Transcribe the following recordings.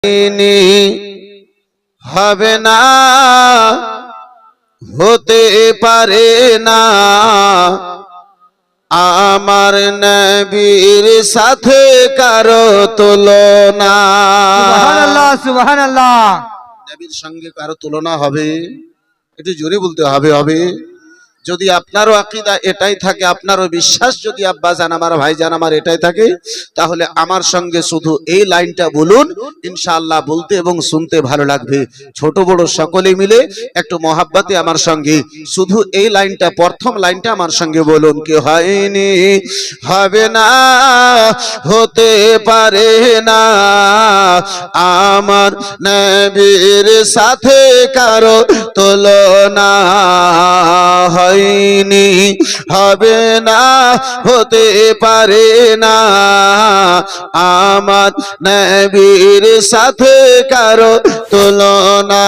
হয়নি, হবে না, হতে পারে না আমার নবীর সাথে কারো তুলনা। সুবহানাল্লাহ সুবহানাল্লাহ। নবীর সঙ্গে কারো তুলনা হবে? একটু জোরে বলতে হবে। হবে যদি আপনারও আকীদা এটাই থাকে, আপনারও বিশ্বাস যদি আব্বাজান আমার ভাইজান আমার এটাই থাকে, তাহলে আমার সঙ্গে শুধু এই লাইনটা বলুন, ইনশাআল্লাহ বলতে এবং শুনতে ভালো লাগবে। ছোট বড় সকলে মিলে একটু মহাব্বতে আমার সঙ্গে শুধু এই লাইনটা, প্রথম লাইনটা আমার সঙ্গে বলুন কি হয়নি, হবে না, হতে পারে না আমার নবীর সাথে কারো তুলনা। হয়নি, হবে না, হতে পারে না আমার নবীর সাথে কারো তুলনা।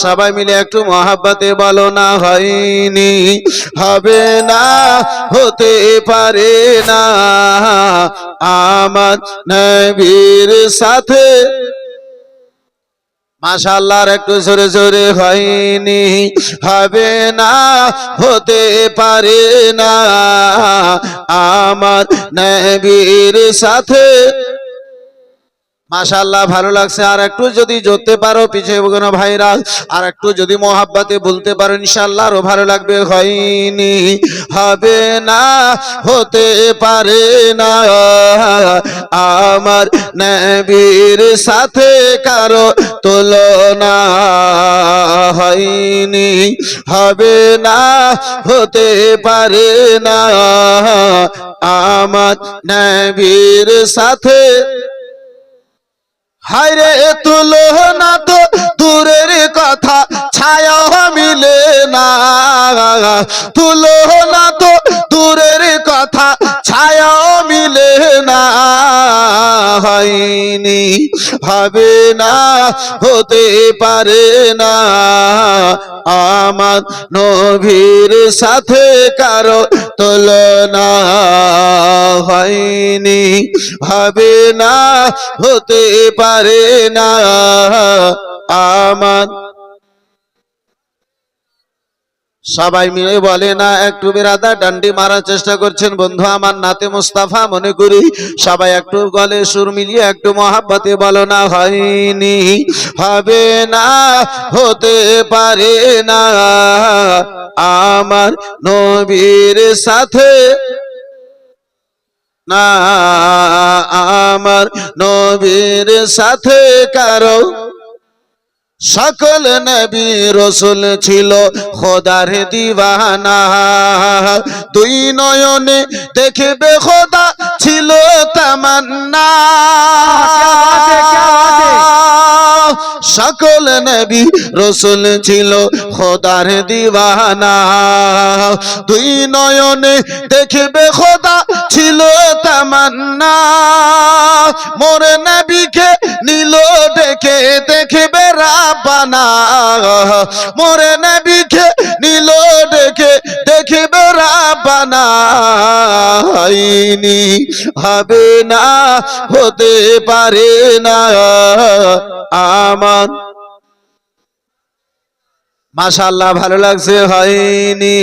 সবাই মিলে একটু মহাব্বতে বলো না, হয়নি, হবে না, হতে পারে না আমার নবীর সাথে। মাশাআল্লাহ, একটু জোরে জোরে। হয়নি, হবে না, হতে পারে না আমার নবীর সাথে। মাশাআল্লাহ, ভালো লাগছে। আর একটু যদি জোরতে পারো পিছিয়ে কোনো ভাইরা, আর একটু যদি মোহাব্বতে বলতে পারো ইনশাআল্লাহ আরো ভালো লাগবে। হয়নি, হবে না, হতে পারে না আমার নবীর সাথে কারো তুলনা। হয়নি, হবে না, হতে পারে না আমার নবীর সাথে। হায়রে তুলনা তো দূরের কথা, ছায়া মিলে না। তুলনা তো দূরের কথা, ছায়া মিলে না। হয়নি, হবে না, হতে পারে না আমার নবীর সাথে কারো তুলনা। হয়নি, হবে না, হতে পারে না আমার। সবাই মিলে বলে না, একটু বেরাদা ডান্ডি মারার চেষ্টা করছেন বন্ধু আমার নাতে মুস্তাফা মনে করি। সবাই একটু গলে সুর মিলিয়ে একটু মহাব্বতে বলো না, হয়নি, হবে না, হতে পারে না আমার নবীর সাথে না আমার নবীর সাথে কারো। সকল নবী রসুল ছিল খোদার দিওয়ানা, দুই নয়নে দেখবে খোদা ছিল তামান্না। সকল নবী রসুল ছিল খোদার দিওয়ানা, দুই নয়নে দেখবে খোদা ছিল তামান্না। মোর নবীকে নীল ডেকে দেখবে রাব্বানা, মোর নবীকে নীল ডেকে দেখবে রাব্বানা। হয়নি, হবে না, হতে পারে না আমার। মাশাআল্লাহ, ভালো লাগছে। হয়নি,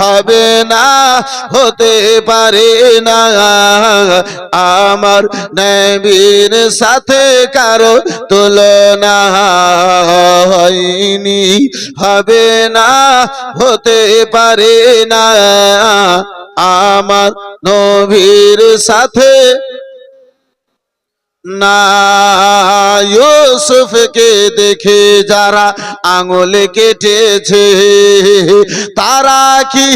হবে না, হতে পারে না আমার নবীর সাথে কারো তুলনা। হয়নি, হবে না, হতে পারে না আমার নবীর সাথে না। ইউসুফকে দেখে যারা আঙুল কেটেছে, তারা কি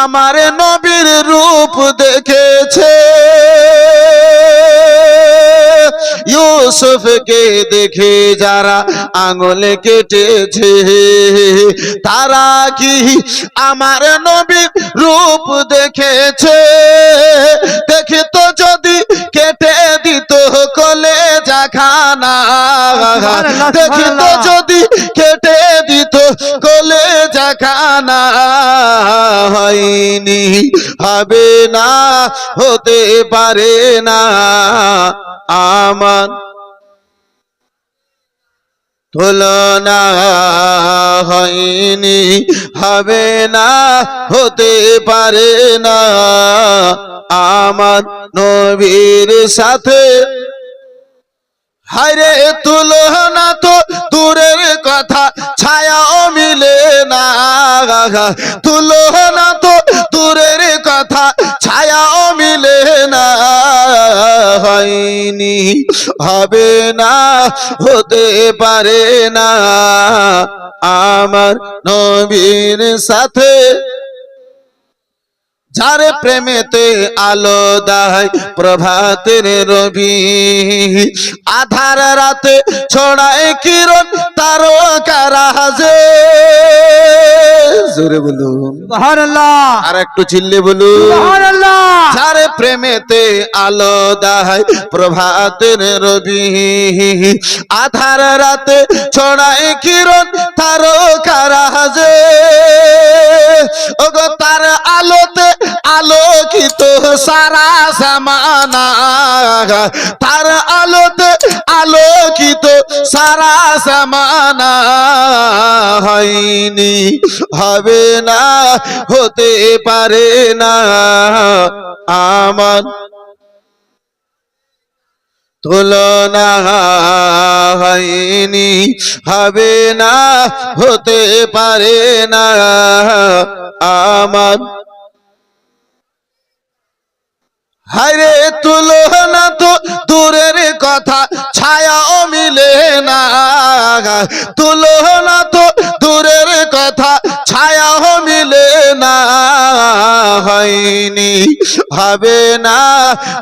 আমার নবীর রূপ দেখেছে? ইউসুফকে দেখে যারা আঙুল কেটেছে, তারা কি আমার নবীর রূপ দেখেছে? দেখে তো যদি কেটে দিত কলেজা খানা, দেখে তো যদি কেটে দিত কলেজা খানা। হয়নি, হবে না, হতে পারে না আমার তুলনা হয়নি, হবে না, হতে পারে না আমার নবীর সাথে। হায়রে তুলনা তো দূরের কথা, ছায়াও মিলে না। তুলনা তো দূরের কথা, ছায়াও মিলে না। হয়নি, হবে না, হতে পারে না আমার নবীর সাথে। যার প্রেমেতে আলো দেয় প্রভাতের রবি, আধার রাতে ছড়ায় কিরণ তারকারা হাজে। জোরে বলুন সুবহানাল্লাহ, আর একটু চিল্লে বলুন। সুবহানাল্লাহ। যার প্রেমেতে আলো দেয় প্রভাতের রবি, আধার রাতে ছড়ায় কিরণ তারকারা হাজে। ওগো তার আলোতে আলোকিত সারা জামানা, তার আলোতে আলোকিত সারা জামানা। হয়নি, হবে না, হতে পারে না আমার তুলনা। হয়নি, হবে না, হতে পারে না আমার। হায়রে তুলনা তো দূরের কথা, ছায়াও মিলে না। তুলনা তো দূরের কথা, ছায়াও মিলে না। হয়নি, হবে না,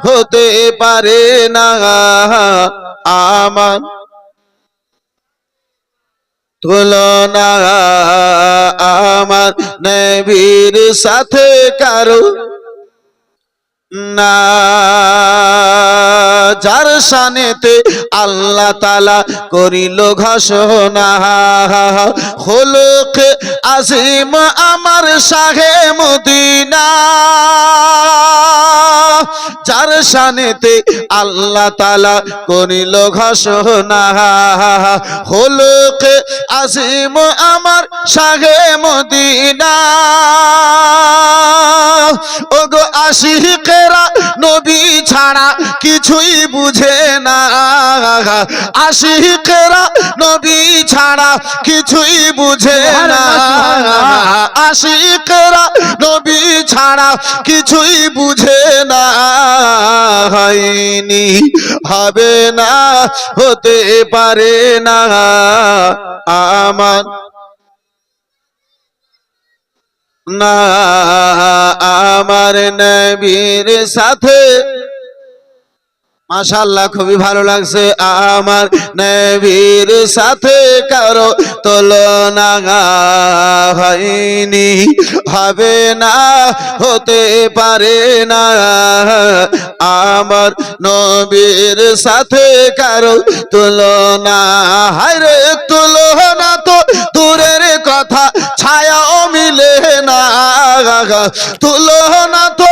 হতে পারে না আমার তুলনা আমার নবীর সাথে কারো না। যার শানেতে আল্লাহ তাআলা করিল ঘোষণা, খোলক আজিম আমার শাহে মদিনা। যার শানেতে আল্লাহ তাআলা করিল ঘোষণা, খোলক আজিম আমার শাহে মদিনা। ওগো আশিকেরা নবী ছাড়া কিছুই বুঝে না। আশিকেরা নবী ছাড়া কিছুই বুঝে না। আশিকেরা নবী ছাড়া কিছুই বুঝে না। হয়নি, হবে না, হতে পারে না আমার না আমার নবীর সাথে। মাশাআল্লাহ, খুবই ভালো লাগছে। আমার নবীর সাথে কারো তুলনা হয়নি, হবে না, হতে পারে না আমার নবীর সাথে কারো তুলনা। হায়রে তুলনা তো দূরের কথা, ছায়াও মিলে না। তুলনা তো